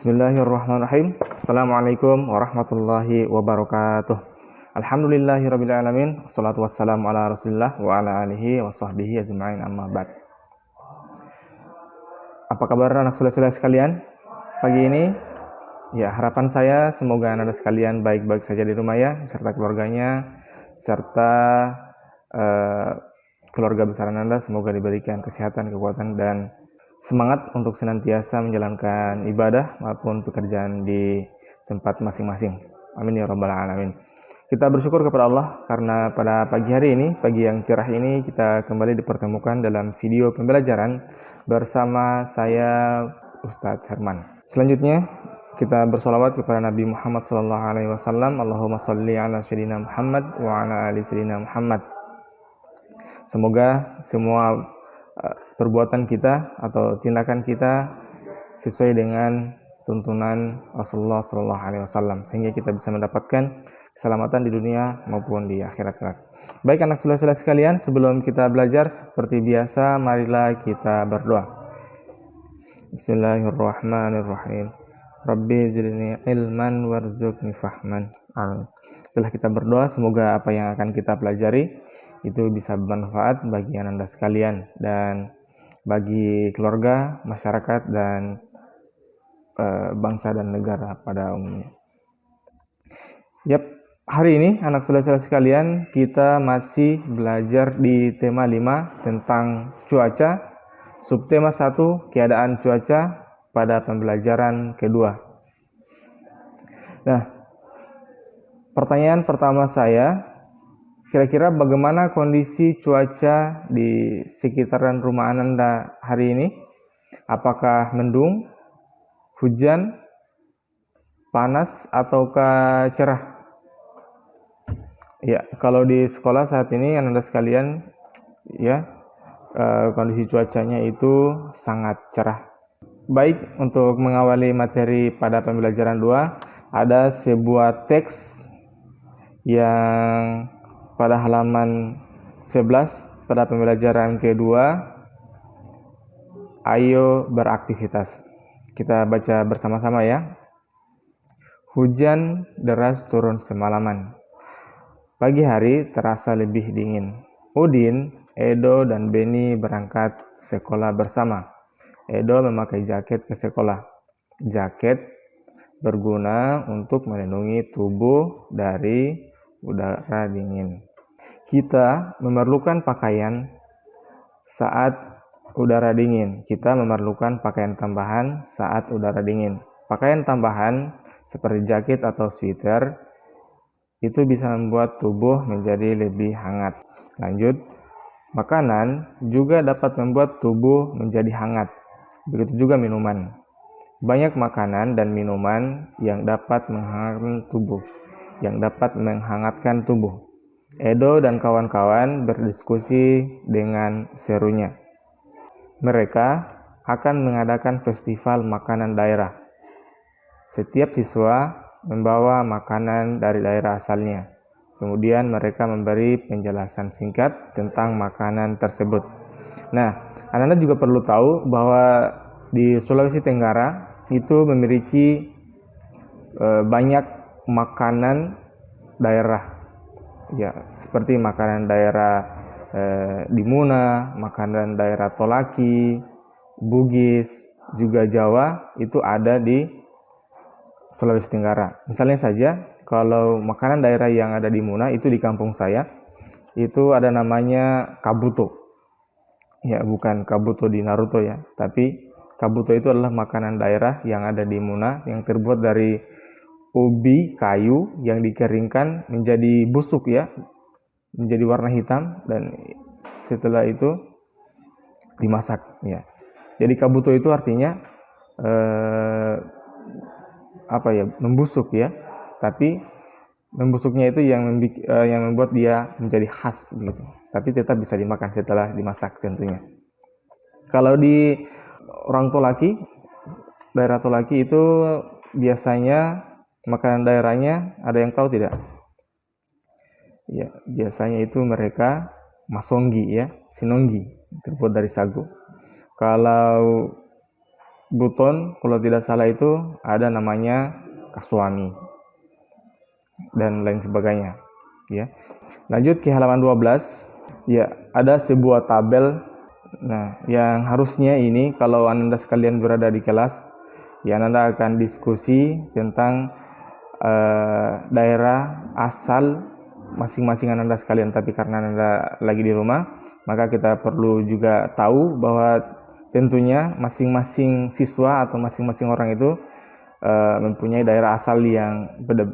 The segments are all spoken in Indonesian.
Bismillahirrahmanirrahim. Assalamualaikum warahmatullahi wabarakatuh. Alhamdulillahirrabbilalamin. Wassalatu wassalamu ala rasulillah wa ala alihi wa sahbihi ajma'in, amma ba'd. Apa kabar anak soleh-soleh sekalian? Pagi ini, ya harapan saya semoga anda sekalian baik-baik saja di rumah ya, beserta keluarganya, serta keluarga besar anda semoga diberikan kesehatan, kekuatan, dan semangat untuk senantiasa menjalankan ibadah maupun pekerjaan di tempat masing-masing. Amin ya rabbal alamin. Kita bersyukur kepada Allah karena pada pagi hari ini, pagi yang cerah ini, kita kembali dipertemukan dalam video pembelajaran bersama saya Ustadz Herman. Selanjutnya kita bersolawat kepada Nabi Muhammad SAW. Allahumma sholli ala sayyidina Muhammad wa ala ali sayyidina Muhammad. Semoga semua perbuatan kita atau tindakan kita sesuai dengan tuntunan Rasulullah SAW, sehingga kita bisa mendapatkan keselamatan di dunia maupun di akhirat kelak. Baik anak soleh-soleh sekalian, sebelum kita belajar seperti biasa, marilah kita berdoa. Bismillahirrahmanirrahim. Rabbi zidni ilman warzuqni fahman. Amin. Setelah kita berdoa, semoga apa yang akan kita pelajari itu bisa bermanfaat bagi anda sekalian dan bagi keluarga, masyarakat, dan bangsa dan negara pada umumnya. Yap, hari ini anak soleh-soleh sekalian, kita masih belajar di tema 5 tentang cuaca, subtema 1 keadaan cuaca pada pembelajaran kedua. Nah, pertanyaan pertama saya, kira-kira bagaimana kondisi cuaca di sekitaran rumah anda hari ini? Apakah mendung, hujan, panas, ataukah cerah? Ya, kalau di sekolah saat ini anda sekalian, ya kondisi cuacanya itu sangat cerah. Baik, untuk mengawali materi pada pembelajaran 2, ada sebuah teks yang pada halaman 11 pada pembelajaran kedua, ayo beraktivitas. Kita baca bersama-sama ya. Hujan deras turun semalaman. Pagi hari terasa lebih dingin. Udin, Edo, dan Beni berangkat sekolah bersama. Edo memakai jaket ke sekolah. Jaket berguna untuk melindungi tubuh dari udara dingin. Kita memerlukan pakaian saat udara dingin. Kita memerlukan pakaian tambahan saat udara dingin. Pakaian tambahan seperti jaket atau sweater itu bisa membuat tubuh menjadi lebih hangat. Lanjut, makanan juga dapat membuat tubuh menjadi hangat. Begitu juga minuman. Banyak makanan dan minuman yang dapat menghangatkan tubuh. Edo dan kawan-kawan berdiskusi dengan serunya. Mereka akan mengadakan festival makanan daerah. Setiap siswa membawa makanan dari daerah asalnya. Kemudian mereka memberi penjelasan singkat tentang makanan tersebut. Nah, anda juga perlu tahu bahwa di Sulawesi Tenggara itu memiliki banyak makanan daerah. Ya, seperti makanan daerah di Muna, makanan daerah Tolaki, Bugis, juga Jawa itu ada di Sulawesi Tenggara. Misalnya saja, kalau makanan daerah yang ada di Muna itu di kampung saya, itu ada namanya kabuto. Ya, bukan kabuto di Naruto ya, tapi kabuto itu adalah makanan daerah yang ada di Muna yang terbuat dari ubi kayu yang dikeringkan menjadi busuk ya, menjadi warna hitam, dan setelah itu dimasak ya. Jadi kabuto itu artinya membusuk ya, tapi membusuknya itu yang membuat dia menjadi khas begitu, tapi tetap bisa dimakan setelah dimasak tentunya. Kalau di orang Tolaki, daerah Tolaki itu biasanya makanan daerahnya ada yang tahu tidak? Ya, biasanya itu mereka masonggi ya, sinonggi, terbuat dari sagu. Kalau buton, kalau tidak salah itu ada namanya kasuami dan lain sebagainya. Ya, lanjut ke halaman 12. Ya, ada sebuah tabel. Nah, yang harusnya ini kalau Anda sekalian berada di kelas, ya Anda akan diskusi tentang daerah asal masing-masing Anda sekalian. Tapi karena Anda lagi di rumah, maka kita perlu juga tahu bahwa tentunya masing-masing siswa atau masing-masing orang itu mempunyai daerah asal yang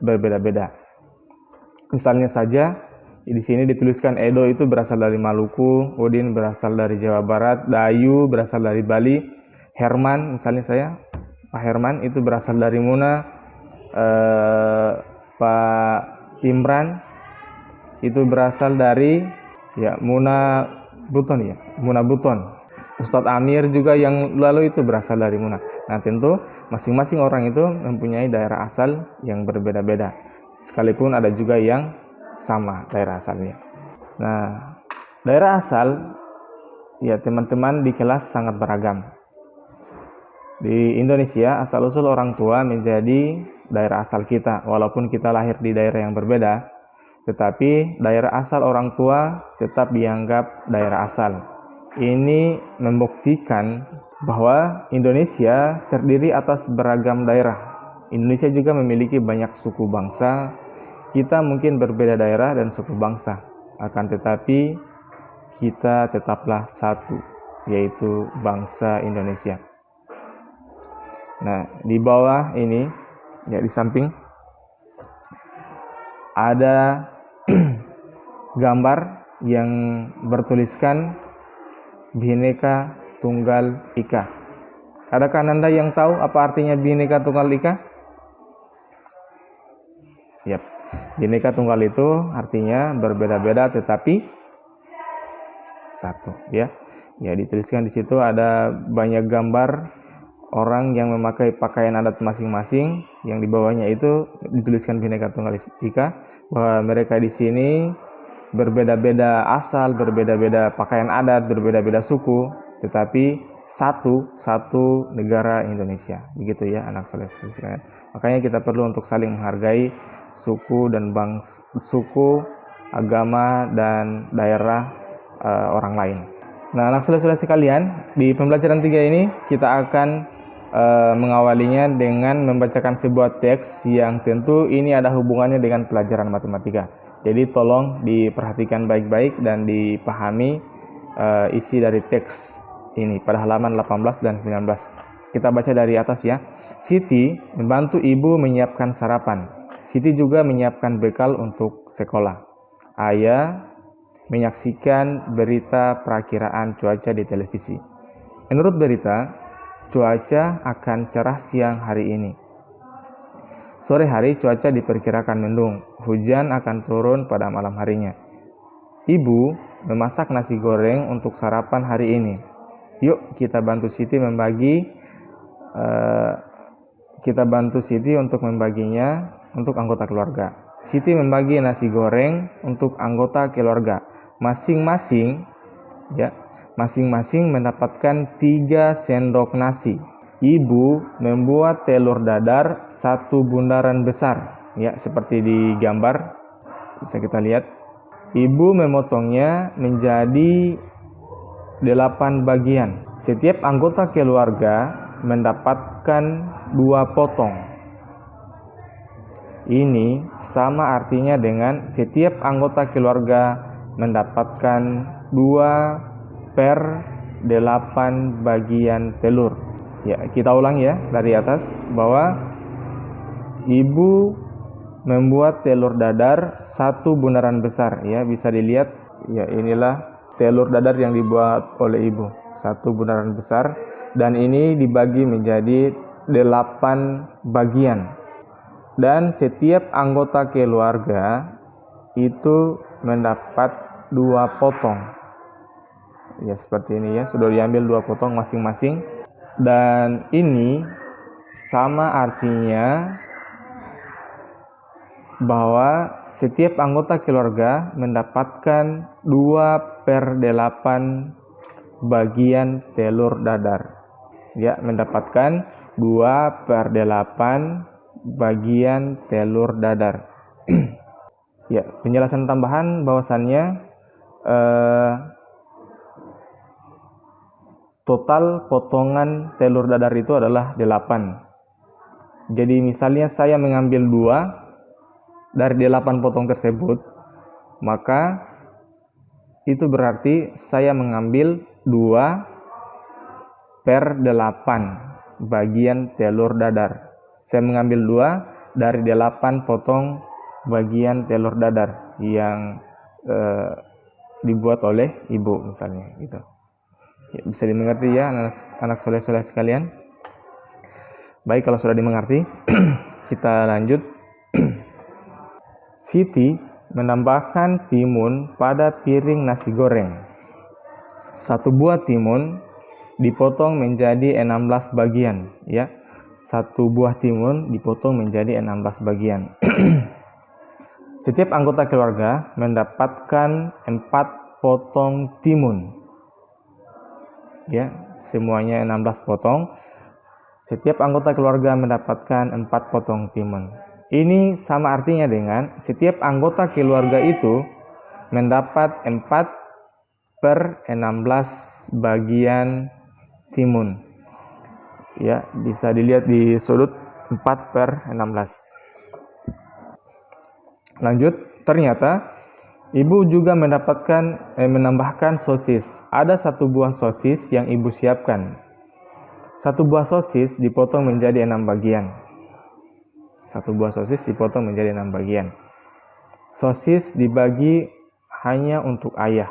berbeda-beda. Misalnya saja di sini dituliskan Edo itu berasal dari Maluku, Udin berasal dari Jawa Barat, Dayu berasal dari Bali, Herman misalnya saya, Pak Herman itu berasal dari Muna, Pak Imran itu berasal dari ya Muna Buton ya, Muna Buton. Ustadz Amir juga yang lalu itu berasal dari Muna. Nah, tentu masing-masing orang itu mempunyai daerah asal yang berbeda-beda. Sekalipun ada juga yang sama daerah asalnya. Nah, daerah asal ya teman-teman di kelas sangat beragam. Di Indonesia, asal-usul orang tua menjadi daerah asal kita. Walaupun kita lahir di daerah yang berbeda, tetapi daerah asal orang tua tetap dianggap daerah asal. Ini membuktikan bahwa Indonesia terdiri atas beragam daerah. Indonesia juga memiliki banyak suku bangsa. Kita mungkin berbeda daerah dan suku bangsa, akan tetapi kita tetaplah satu, yaitu bangsa Indonesia. Nah, di bawah ini, ya di samping, ada gambar yang bertuliskan Bhinneka Tunggal Ika. Adakah Anda yang tahu apa artinya Bhinneka Tunggal Ika? Yap, Bhinneka Tunggal itu artinya berbeda-beda tetapi satu, ya. Ya, dituliskan di situ ada banyak gambar orang yang memakai pakaian adat masing-masing, yang di bawahnya itu dituliskan Bhinneka Tunggal Ika, bahwa mereka di sini berbeda-beda asal, berbeda-beda pakaian adat, berbeda-beda suku, tetapi satu negara Indonesia. Begitu ya anak soleh sekalian. Makanya kita perlu untuk saling menghargai suku dan suku, agama dan daerah orang lain. Nah, anak soleh sekalian, di pembelajaran 3 ini kita akan mengawalinya dengan membacakan sebuah teks yang tentu ini ada hubungannya dengan pelajaran matematika. Jadi tolong diperhatikan baik-baik dan dipahami isi dari teks ini pada halaman 18 dan 19. Kita baca dari atas ya. Siti membantu ibu menyiapkan sarapan. Siti juga menyiapkan bekal untuk sekolah. Ayah menyaksikan berita perakiraan cuaca di televisi. Menurut berita, cuaca akan cerah siang hari ini. Sore hari cuaca diperkirakan mendung. Hujan akan turun pada malam harinya. Ibu memasak nasi goreng untuk sarapan hari ini. Yuk kita bantu Siti untuk membaginya untuk anggota keluarga. Siti membagi nasi goreng untuk anggota keluarga. Masing-masing mendapatkan 3 sendok nasi. Ibu membuat telur dadar 1 bundaran besar, ya seperti di gambar bisa kita lihat. Ibu memotongnya menjadi 8 bagian. Setiap anggota keluarga mendapatkan 2 potong. Ini sama artinya dengan setiap anggota keluarga mendapatkan 2/8 bagian telur. Ya, kita ulang ya dari atas bahwa ibu membuat telur dadar 1 bundaran besar, ya bisa dilihat ya, inilah telur dadar yang dibuat oleh ibu, 1 bundaran besar, dan ini dibagi menjadi 8 bagian. Dan setiap anggota keluarga itu mendapat 2 potong. Ya seperti ini ya, sudah diambil 2 potong masing-masing. Dan ini sama artinya bahwa setiap anggota keluarga mendapatkan 2/8 bagian telur dadar. Ya, mendapatkan 2/8 bagian telur dadar. Ya, penjelasan tambahan bahwasannya total potongan telur dadar itu adalah 8. Jadi misalnya saya mengambil 2 dari 8 potong tersebut, maka itu berarti saya mengambil 2/8 bagian telur dadar. Saya mengambil 2 dari 8 potong bagian telur dadar yang dibuat oleh ibu misalnya gitu. Ya, bisa dimengerti ya anak soleh-soleh sekalian. Baik, kalau sudah dimengerti, kita lanjut. Siti menambahkan timun pada piring nasi goreng. 1 buah timun dipotong menjadi 16 bagian, ya. 1 buah timun dipotong menjadi 16 bagian. Setiap anggota keluarga mendapatkan 4 potong timun. Ya, semuanya 16 potong. Setiap anggota keluarga mendapatkan 4 potong timun. Ini sama artinya dengan setiap anggota keluarga itu mendapat 4/16 bagian timun. Ya, bisa dilihat di sudut 4/16. Lanjut, ternyata ibu juga menambahkan sosis. Ada 1 buah sosis yang ibu siapkan. 1 buah sosis dipotong menjadi 6 bagian. 1 buah sosis dipotong menjadi 6 bagian. Sosis dibagi hanya untuk ayah.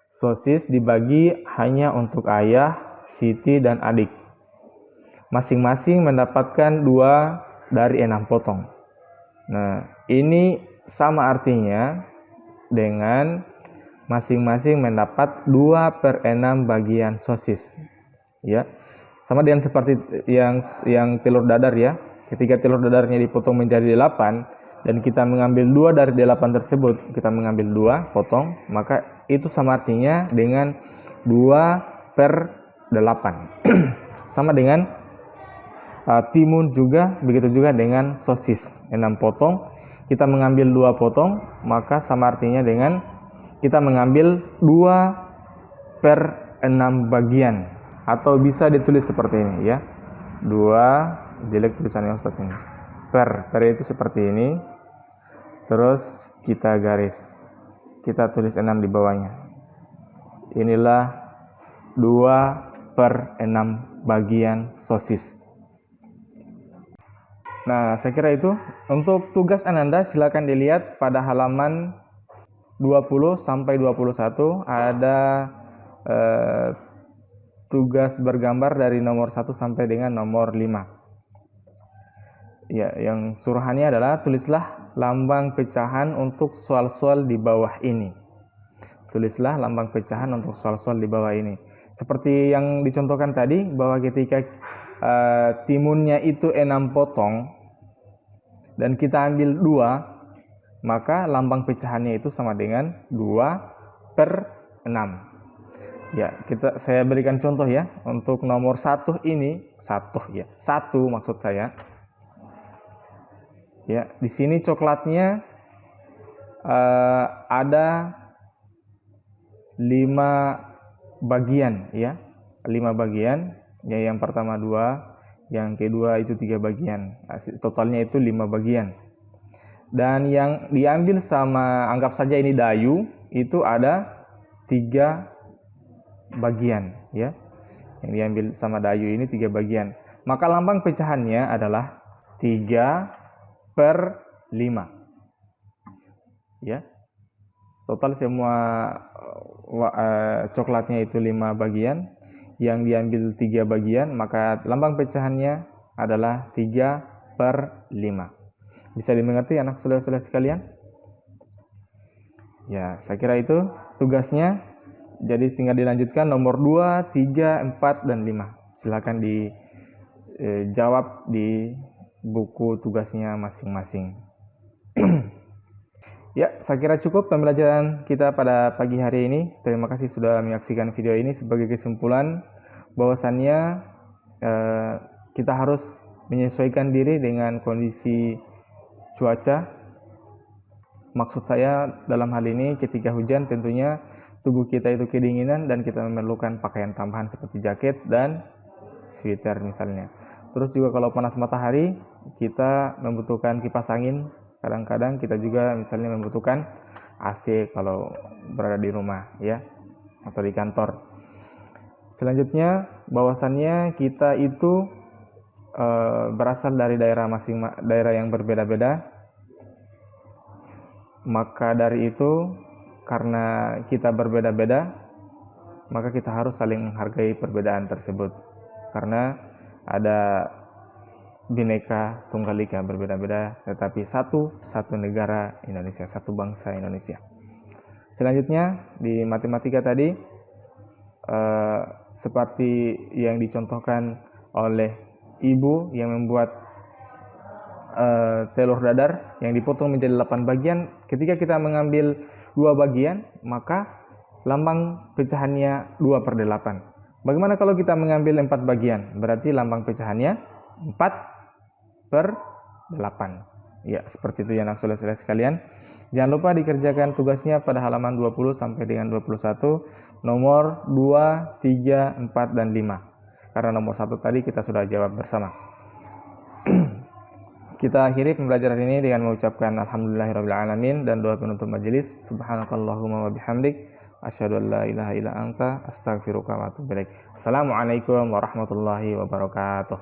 Sosis dibagi hanya untuk ayah, Siti, dan adik. Masing-masing mendapatkan 2 dari 6 potong. Nah, ini sama artinya dengan masing-masing mendapat 2/6 bagian sosis. Ya. Sama dengan seperti yang telur dadar ya. Ketika telur dadarnya dipotong menjadi 8 dan kita mengambil 2 dari 8 tersebut, kita mengambil 2 potong, maka itu sama artinya dengan 2/8. Sama dengan timun juga, begitu juga dengan sosis 6 potong, kita mengambil 2 potong, maka sama artinya dengan kita mengambil 2/6 bagian, atau bisa ditulis seperti ini ya, 2, jelek tulisannya Ustaz ini, per itu seperti ini, terus kita garis, kita tulis 6 di bawahnya. Inilah 2/6 bagian sosis. Nah, saya kira itu. Untuk tugas Ananda silakan dilihat pada halaman 20 sampai 21 ada tugas bergambar dari nomor 1 sampai dengan nomor 5. Ya, yang suruhannya adalah tulislah lambang pecahan untuk soal-soal di bawah ini. Tulislah lambang pecahan untuk soal-soal di bawah ini. Seperti yang dicontohkan tadi, bahwa ketika timunnya itu 6 potong dan kita ambil 2, maka lambang pecahannya itu sama dengan 2/6. Ya, saya berikan contoh ya. Untuk nomor 1 ini, 1 maksud saya. Ya, di sini coklatnya ada 5 bagian ya. 5 bagian. Ya, yang pertama 2, yang kedua itu 3 bagian. Totalnya itu 5 bagian. Dan yang diambil sama, anggap saja ini dayu, itu ada 3 bagian ya. Yang diambil sama dayu ini 3 bagian. Maka lambang pecahannya adalah 3/5. Ya. Total semua coklatnya itu 5 bagian, yang diambil 3 bagian, maka lambang pecahannya adalah 3/5. Bisa dimengerti anak soleh-soleh sekalian? Ya, saya kira itu tugasnya. Jadi tinggal dilanjutkan nomor 2, 3, 4, dan 5. Silakan dijawab di buku tugasnya masing-masing. Ya, saya kira cukup pembelajaran kita pada pagi hari ini. Terima kasih sudah menyaksikan video ini. Sebagai kesimpulan, bahwasannya kita harus menyesuaikan diri dengan kondisi cuaca. Maksud saya dalam hal ini ketika hujan tentunya tubuh kita itu kedinginan dan kita memerlukan pakaian tambahan seperti jaket dan sweater misalnya. Terus juga kalau panas matahari kita membutuhkan kipas angin. Kadang-kadang kita juga misalnya membutuhkan AC kalau berada di rumah ya atau di kantor. Selanjutnya bahwasannya kita itu berasal dari daerah yang berbeda-beda. Maka dari itu karena kita berbeda-beda, maka kita harus saling menghargai perbedaan tersebut. Karena ada Bhinneka Tunggal Ika, berbeda-beda tetapi satu negara Indonesia, satu bangsa Indonesia. Selanjutnya di matematika tadi seperti yang dicontohkan oleh ibu yang membuat telur dadar yang dipotong menjadi 8 bagian. Ketika kita mengambil 2 bagian, maka lambang pecahannya 2/8. Bagaimana kalau kita mengambil 4 bagian? Berarti lambang pecahannya 4/8. Ya, seperti itu ya anak saudara sekalian. Jangan lupa dikerjakan tugasnya pada halaman 20 sampai dengan 21, nomor 2, 3, 4, dan 5. Karena nomor 1 tadi kita sudah jawab bersama. Kita akhiri pembelajaran ini dengan mengucapkan alhamdulillahirrabbilalamin dan doa penutup majelis. Subhanakallahumma wa bihamdik asyhadu an la ilaha illa anta astaghfiruka wa atubu ilaik. Assalamualaikum warahmatullahi wabarakatuh.